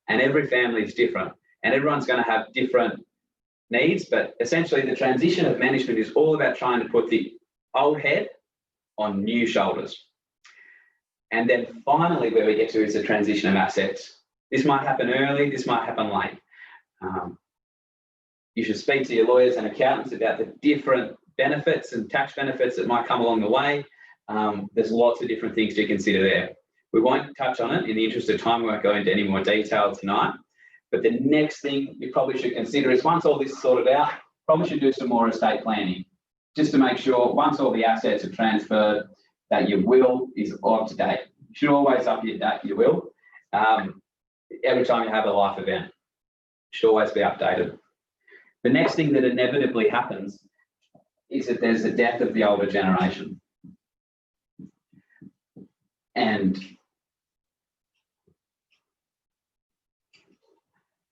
And every family is different, and everyone's going to have different needs, but essentially the transition of management is all about trying to put the old head on new shoulders. And then finally, where we get to is the transition of assets. This might happen early, this might happen late. You should speak to your lawyers and accountants about the different benefits and tax benefits that might come along the way. There's lots of different things to consider there. We won't touch on it in the interest of time. We won't go into any more detail tonight. But the next thing you probably should consider is, once all this is sorted out, probably should do some more estate planning, just to make sure once all the assets are transferred, that your will is up to date. You should always update your will. Every time you have a life event, it should always be updated. The next thing that inevitably happens is that there's the death of the older generation. And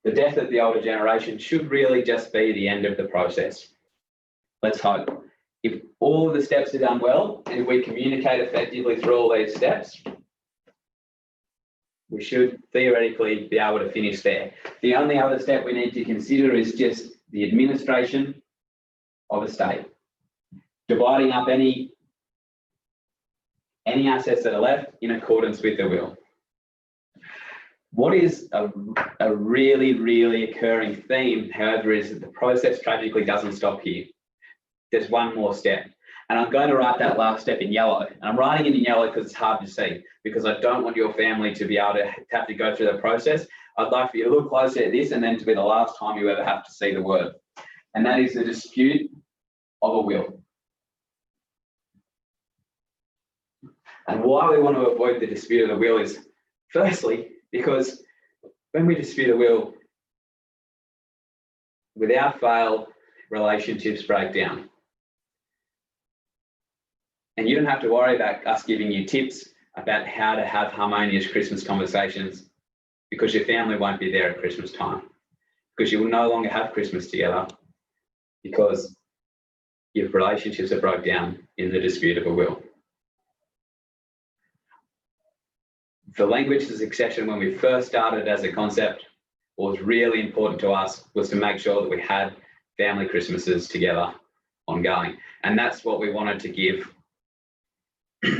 the death of the older generation should really just be the end of the process. Let's hope. If all of the steps are done well, and if we communicate effectively through all these steps, we should theoretically be able to finish there. The only other step we need to consider is just the administration of estate, dividing up any assets that are left in accordance with the will. What is a really, really occurring theme, however, is that the process tragically doesn't stop here. There's one more step. And I'm going to write that last step in yellow. And I'm writing it in yellow because it's hard to see, because I don't want your family to be able to have to go through the process. I'd like for you to look closer at this and then to be the last time you ever have to see the word. And that is the dispute of a will. And why we want to avoid the dispute of the will is, firstly, because when we dispute a will, without fail, relationships break down. And you don't have to worry about us giving you tips about how to have harmonious Christmas conversations, because your family won't be there at Christmas time, because you will no longer have Christmas together, because your relationships are broke down in the dispute of a will. The language to succession, when we first started as a concept, what was really important to us was to make sure that we had family Christmases together ongoing. And that's what we wanted to give.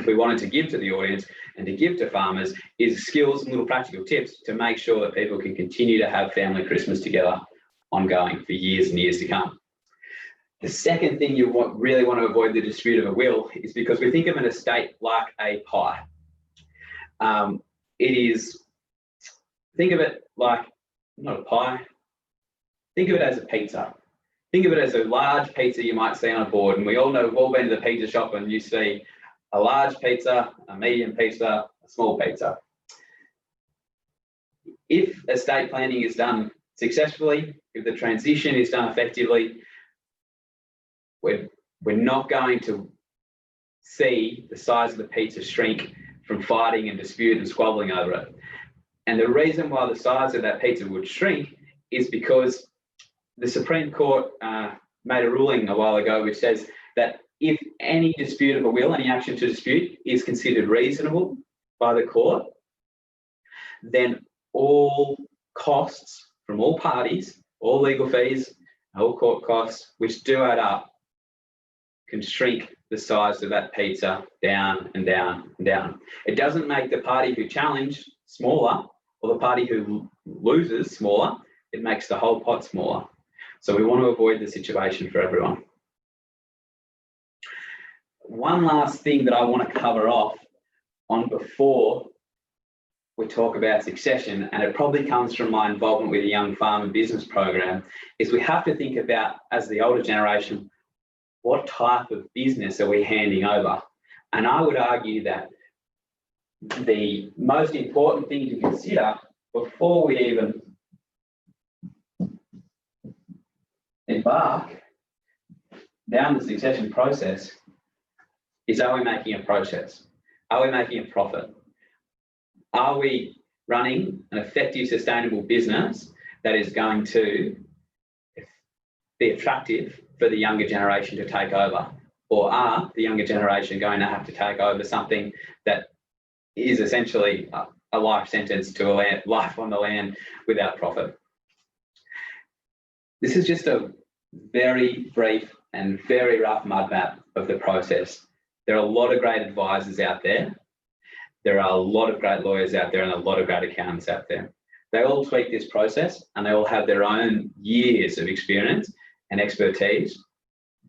We wanted to give to the audience and to give to farmers is skills and little practical tips to make sure that people can continue to have family Christmas together ongoing for years and years to come. The second thing you really want to avoid the dispute of a will is because we think of an estate like a pie. Think of it like, not a pie, think of it as a pizza. Think of it as a large pizza you might see on a board. And we all know, we've all been to the pizza shop and you see a large pizza, a medium pizza, a small pizza. If estate planning is done successfully, if the transition is done effectively, we're not going to see the size of the pizza shrink from fighting and dispute and squabbling over it. And the reason why the size of that pizza would shrink is because the Supreme Court made a ruling a while ago which says that if any dispute of a will, any action to dispute, is considered reasonable by the court, then all costs from all parties, all legal fees, all court costs, which do add up, can shrink the size of that pizza down and down and down. It doesn't make the party who challenged smaller or the party who loses smaller, it makes the whole pot smaller. So we want to avoid the situation for everyone. One last thing that I want to cover off on before we talk about succession, and it probably comes from my involvement with the Young Farmer Business Program, is we have to think about, as the older generation, what type of business are we handing over? And I would argue that the most important thing to consider before we even embark down the succession process is, are we making a process? Are we making a profit? Are we running an effective, sustainable business that is going to be attractive for the younger generation to take over? Or are the younger generation going to have to take over something that is essentially a life sentence to a life on the land without profit? This is just a very brief and very rough mud map of the process. There are a lot of great advisors out there. There are a lot of great lawyers out there and a lot of great accountants out there. They all tweak this process and they all have their own years of experience and expertise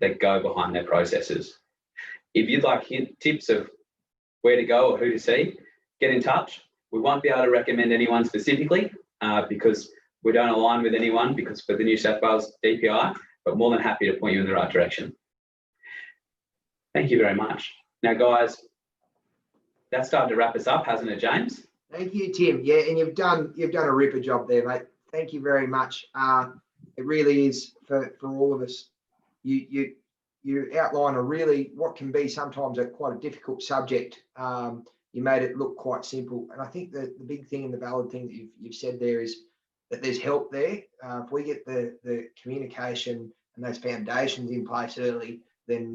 that go behind their processes. If you'd like tips of where to go or who to see, get in touch. We won't be able to recommend anyone specifically because we don't align with anyone because for the New South Wales DPI, but more than happy to point you in the right direction. Thank you very much. Now, guys, that's starting to wrap us up, hasn't it, James? Thank you, Tim. Yeah, and you've done a ripper job there, mate. Thank you very much. It really is for all of us. You outline a really what can be sometimes quite a difficult subject. You made it look quite simple, and I think that the big thing and the valid thing that you've said there is that there's help there. If we get the communication and those foundations in place early, then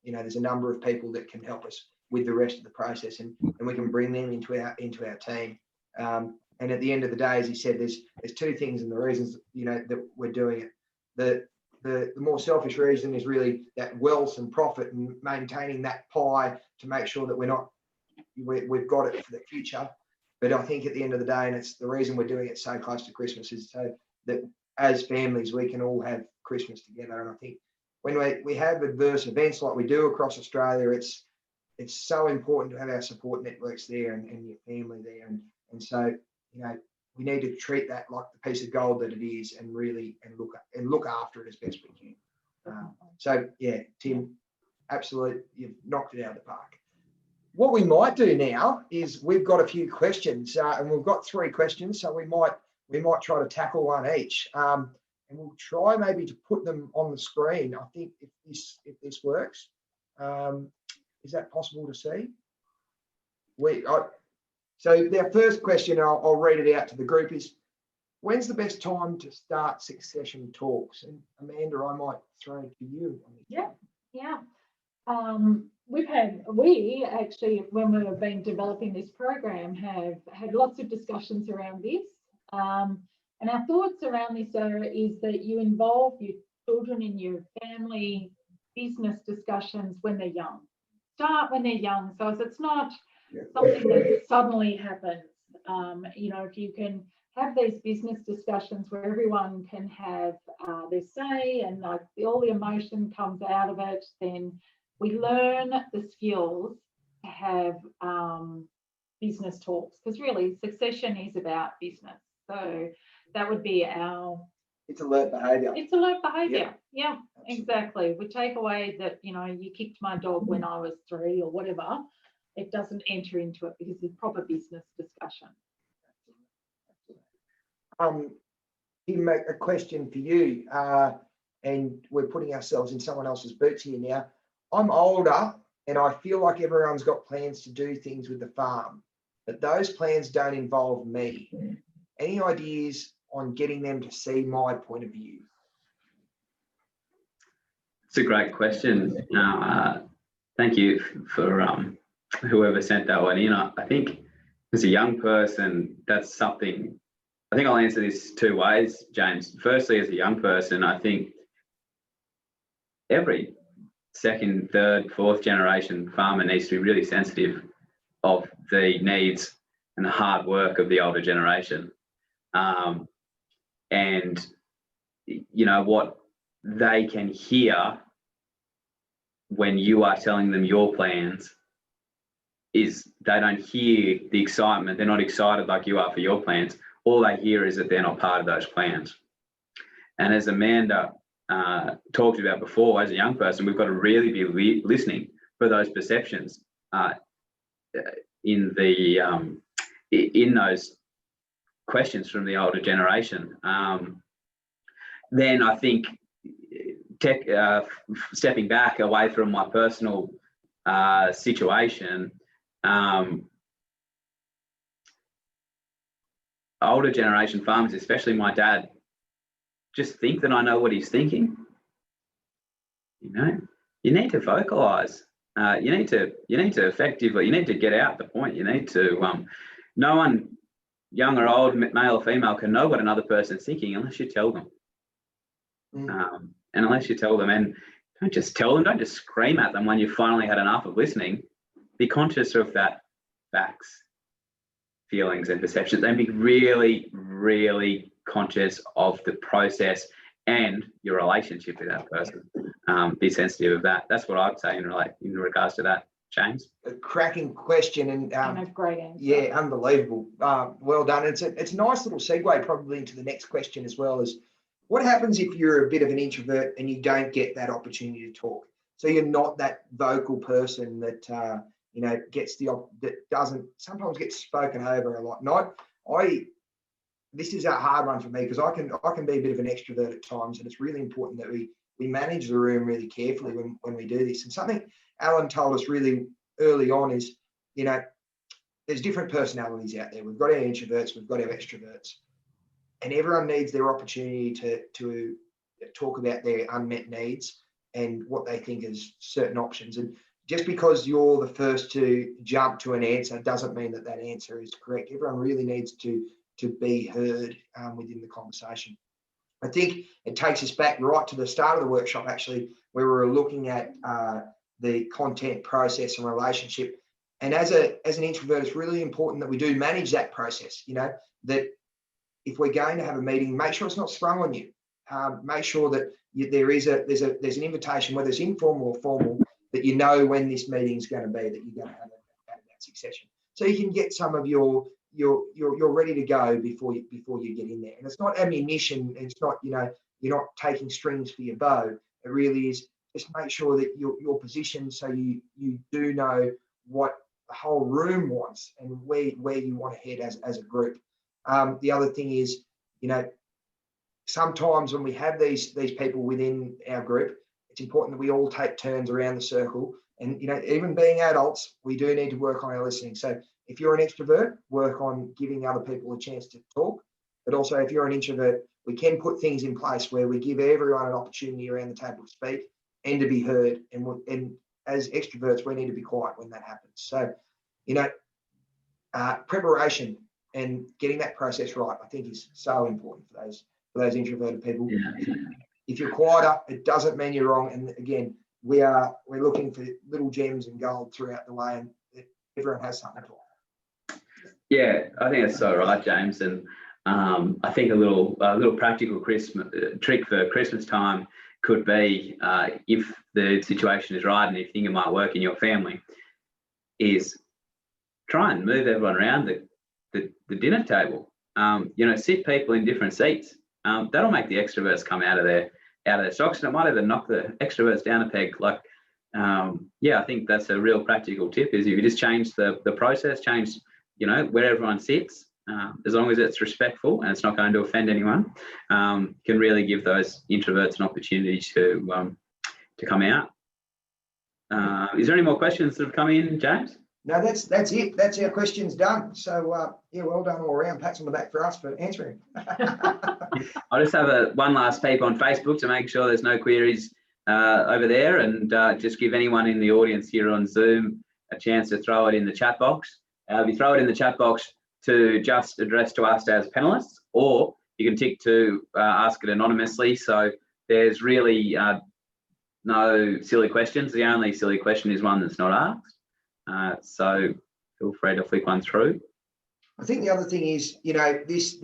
there's a number of people that can help us with the rest of the process, and we can bring them into our team. And at the end of the day, as you said, there's two things, and the reasons that we're doing it. The more selfish reason is really that wealth and profit and maintaining that pie to make sure that we've got it for the future. But I think at the end of the day, and it's the reason we're doing it so close to Christmas, is so that as families we can all have Christmas together. And I think when we have adverse events like we do across Australia, it's so important to have our support networks there and your family there. And so we need to treat that like the piece of gold that it is, and really look after it as best we can. So yeah, Tim, absolutely, you've knocked it out of the park. What we might do now is we've got a few questions, and we've got 3 questions, so we might try to tackle one each, and we'll try maybe to put them on the screen. I think if this works, is that possible to see? So their first question, I'll read it out to the group, is when's the best time to start succession talks? And Amanda, I might throw it to you. Yeah. We actually, when we've been developing this program, have had lots of discussions around this. And our thoughts around this is that you involve your children in your family business discussions when they're young. Start when they're young, so as it's not something that suddenly happens. If you can have these business discussions where everyone can have their say and like all the emotion comes out of it, then we learn the skills to have business talks, because really succession is about business. So that would be it's alert behaviour. It's alert behaviour. Yeah, exactly. We take away that, you kicked my dog when I was 3 or whatever. It doesn't enter into it because it's proper business discussion. Tim, a question for you, and we're putting ourselves in someone else's boots here now. I'm older and I feel like everyone's got plans to do things with the farm, but those plans don't involve me. Any ideas on getting them to see my point of view? It's a great question. Thank you for whoever sent that one in. I think as a young person, that's something, I think I'll answer this 2 ways, James. Firstly, as a young person, I think every 2nd, 3rd, 4th generation farmer needs to be really sensitive of the needs and the hard work of the older generation. And what they can hear when you are telling them your plans is they don't hear the excitement. They're not excited like you are for your plans. All they hear is that they're not part of those plans. And as Amanda talked about before, as a young person, we've got to really be listening for those perceptions in those questions from the older generation. Then I think stepping back away from my personal situation, older generation farmers, especially my dad, just think that I know what he's thinking. You need to vocalize. You need to effectively, you need to get out the point. You need to, no one, young or old, male or female, can know what another person's thinking unless you tell them. And unless you tell them, and don't just tell them, don't just scream at them when you've finally had enough of listening. Be conscious of that facts, feelings and perceptions, and be really, really conscious of the process and your relationship with that person. Be sensitive of that. That's what I'd say in regards to that, James. A cracking question, and a great answer. yeah, unbelievable. Well done. It's a nice little segue probably into the next question as well. Is what happens if you're a bit of an introvert and you don't get that opportunity to talk? So you're not that vocal person that you know, gets that doesn't sometimes get spoken over a lot. This is a hard one for me because I can be a bit of an extrovert at times, and it's really important that we manage the room really carefully when we do this. And something Allan told us really early on is, you know, there's different personalities out there. We've got our introverts, we've got our extroverts, and everyone needs their opportunity to talk about their unmet needs and what they think is certain options. And just because you're the first to jump to an answer doesn't mean that answer is correct. Everyone really needs to be heard within the conversation. I think it takes us back right to the start of the workshop, actually, where we were looking at the content, process, and relationship. And as an introvert, it's really important that we do manage that process. You know, that if we're going to have a meeting, make sure it's not sprung on you. Make sure that there's an invitation, whether it's informal or formal, that you know when this meeting is going to be, that you're going to have that succession, so you can get some of you're ready to go before you get in there. And it's not ammunition. It's not, you know, you're not taking strings for your bow. It really is just make sure that you're positioned so you do know what the whole room wants and where you want to head as a group. The other thing is, you know, sometimes when we have these people within our group, it's important that we all take turns around the circle. And, you know, even being adults, we do need to work on our listening. So if you're an extrovert, work on giving other people a chance to talk. But also, if you're an introvert, we can put things in place where we give everyone an opportunity around the table to speak and to be heard. And as extroverts, we need to be quiet when that happens. So, you know, preparation and getting that process right, I think, is so important for those introverted people. Yeah. If you're quieter, it doesn't mean you're wrong. And again, we're looking for little gems and gold throughout the way, and everyone has something to offer. Yeah, I think that's so right, James. And I think a little practical Christmas trick for Christmas time could be, if the situation is right and if you think it might work in your family, is try and move everyone around the dinner table. You know, sit people in different seats. That'll make the extroverts come out of their socks, and it might even knock the extroverts down a peg. Like, yeah, I think that's a real practical tip, is you just change the process, change, you know, where everyone sits, as long as it's respectful and it's not going to offend anyone, can really give those introverts an opportunity to come out. Is there any more questions that have come in, James? No, that's it. That's our questions done. So yeah, well done all around. Pats on the back for us for answering. I'll just have one last peep on Facebook to make sure there's no queries over there, and just give anyone in the audience here on Zoom a chance to throw it in the chat box. If you throw it in the chat box to just address to us as panelists, or you can tick to ask it anonymously. So there's really no silly questions. The only silly question is one that's not asked. So feel free to flick one through. I think the other thing is, you know, this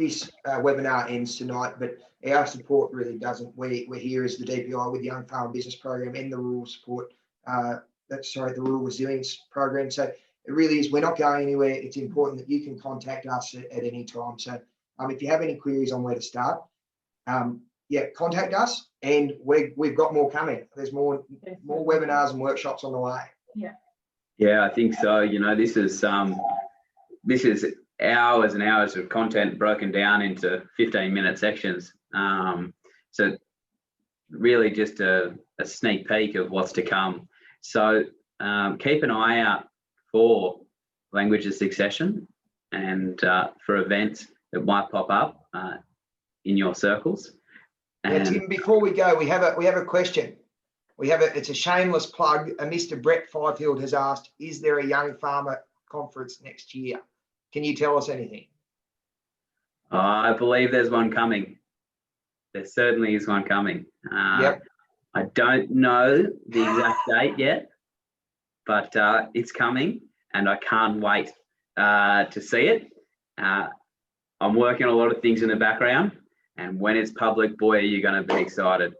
webinar ends tonight, but our support really doesn't. We're here as the DPI with the Young Farm Business Program and the Rural Support, the Rural Resilience Program. So it really is, we're not going anywhere. It's important that you can contact us at any time. So if you have any queries on where to start, yeah, contact us, and we've got more coming. There's more webinars and workshops on the way. Yeah. Yeah, I think so. You know, this is hours and hours of content broken down into 15-minute sections. So really just a sneak peek of what's to come. So keep an eye out for language of succession and for events that might pop up in your circles. And Tim, before we go, we have a question. It's a shameless plug. Mr. Brett Fifield has asked, is there a Young Farmer Conference next year? Can you tell us anything? I believe there's one coming. There certainly is one coming. Yep. I don't know the exact date yet, but it's coming and I can't wait to see it. I'm working on a lot of things in the background, and when it's public, boy, are you going to be excited.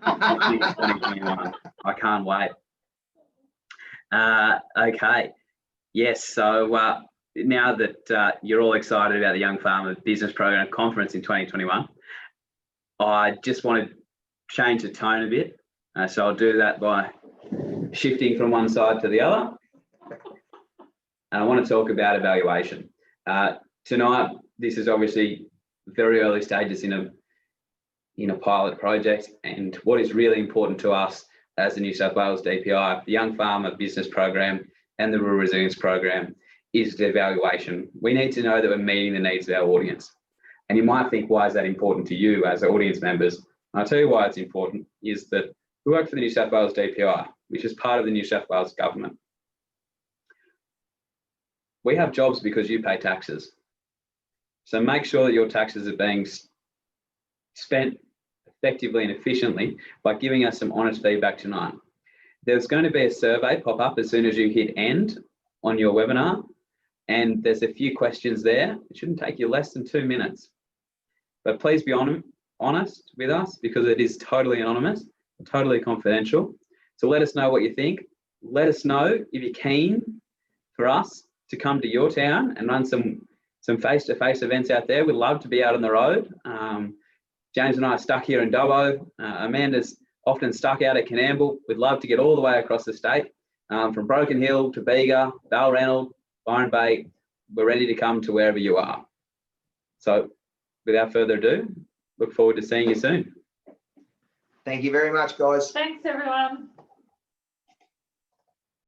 2021. I can't wait. Okay. Yes, so now that you're all excited about the Young Farmer Business Program Conference in 2021, I just want to change the tone a bit. So I'll do that by shifting from one side to the other. And I want to talk about evaluation. Tonight, this is obviously very early stages in a pilot project, and what is really important to us as the New South Wales DPI, the Young Farmer Business Program and the Rural Resilience Program is the evaluation. We need to know that we're meeting the needs of our audience. And you might think, why is that important to you as audience members? And I'll tell you why it's important is that we work for the New South Wales DPI, which is part of the New South Wales Government. We have jobs because you pay taxes. So make sure that your taxes are being spent effectively and efficiently by giving us some honest feedback tonight. There's going to be a survey pop up as soon as you hit end on your webinar, and there's a few questions there. It shouldn't take you less than 2 minutes. But please be honest with us, because it is totally anonymous, totally confidential. So let us know what you think. Let us know if you're keen for us to come to your town and run some face-to-face events out there. We'd love to be out on the road. James and I are stuck here in Dubbo. Amanda's often stuck out at Canamble. We'd love to get all the way across the state, from Broken Hill to Bega, Balranald, Byron Bay. We're ready to come to wherever you are. So without further ado, look forward to seeing you soon. Thank you very much, guys. Thanks, everyone.